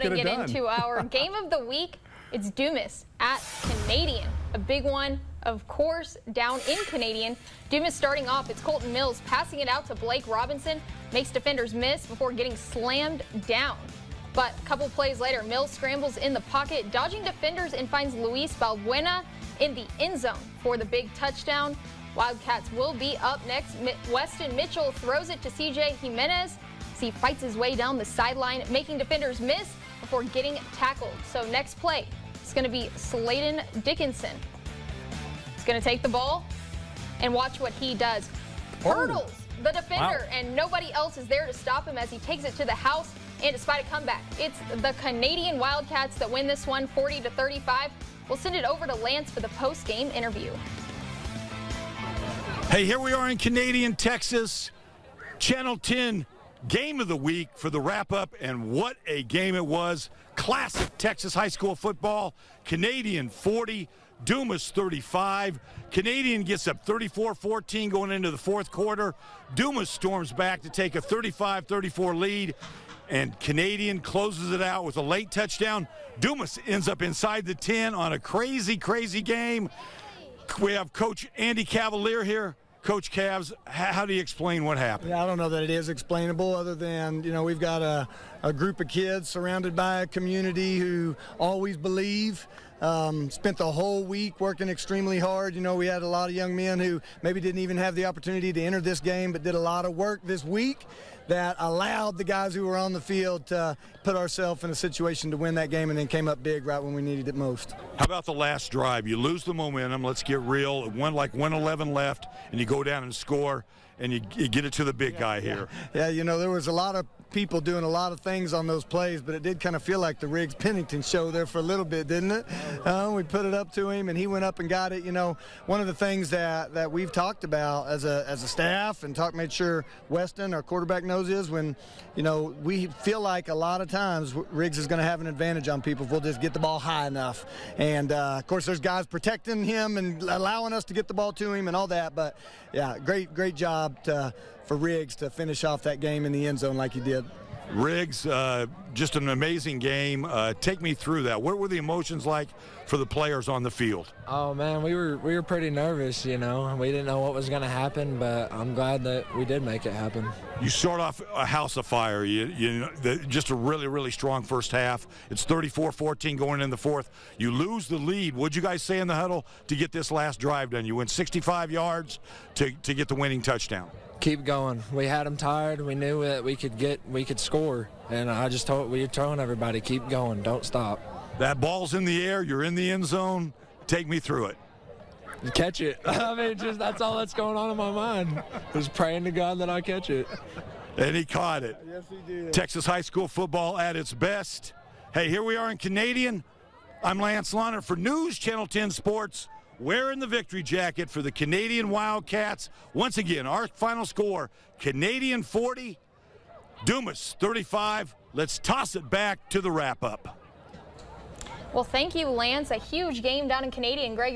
To get into our game of the week, it's Dumas at Canadian. A big one, of course, down in Canadian. Dumas starting off, it's Colton Mills passing it out to Blake Robinson, makes defenders miss before getting slammed down. But a couple plays later, Mills scrambles in the pocket, dodging defenders, and finds Luis Balbuena in the end zone for the big touchdown. Wildcats will be up next. Weston Mitchell throws it to CJ Jimenez. He fights his way down the sideline, making defenders miss before getting tackled. So next play, it's going to be Sladen Dickinson. He's going to take the ball and watch what he does. Hurdles the defender, and nobody else is there to stop him as he takes it to the house. And despite a comeback, it's the Canadian Wildcats that win this one 40-35. We'll send it over to Lance for the post-game interview. Hey, here we are in Canadian, Texas. Channel 10 game of the week for the wrap-up, and what a game it was. Classic Texas high school football. Canadian 40, Dumas 35. Canadian gets up 34-14 going into the fourth quarter. Dumas storms back to take a 35-34 lead, and Canadian closes it out with a late touchdown. Dumas ends up inside the 10 on a crazy, crazy game. We have Coach Andy Cavalier here. Coach Cavs, how do you explain what happened? Yeah, I don't know that it is explainable other than, we've got a group of kids surrounded by a community who always believe. Spent the whole week working extremely hard. We had a lot of young men who maybe didn't even have the opportunity to enter this game, but did a lot of work this week that allowed the guys who were on the field to put ourselves in a situation to win that game, and then came up big right when we needed it most. How about the last drive? You lose the momentum. Let's get real. 1:11 left, and you go down and score, and you get it to the big guy here. Yeah, there was a lot of people doing a lot of things on those plays, but it did kind of feel like the Riggs Pennington show there for a little bit, didn't it? We put it up to him, and he went up and got it. One of the things that we've talked about as a staff and made sure Weston, our quarterback, knows is when, we feel like a lot of times Riggs is going to have an advantage on people if we'll just get the ball high enough. And, of course, there's guys protecting him and allowing us to get the ball to him and all that. But, yeah, great job for Riggs to finish off that game in the end zone like he did. Riggs, just an amazing game. Take me through that. What were the emotions like for the players on the field? Oh man, we were pretty nervous. We didn't know what was going to happen, but I'm glad that we did make it happen. You start off a house of fire. Just a really, really strong first half. It's 34-14 going in the fourth. You lose the lead. What'd you guys say in the huddle to get this last drive done? You went 65 yards to get the winning touchdown. Keep going. We had them tired. We knew that we could score, and we were telling everybody, keep going, don't stop. That ball's in the air. You're in the end zone. Take me through it. Catch it. That's all that's going on in my mind. Just praying to God that I catch it. And he caught it. Yes, he did. Texas high school football at its best. Hey, here we are in Canadian. I'm Lance Launer for News Channel 10 Sports, wearing the victory jacket for the Canadian Wildcats. Once again, our final score, Canadian 40, Dumas 35. Let's toss it back to the wrap-up. Well, thank you, Lance. A huge game down in Canadian. Greg.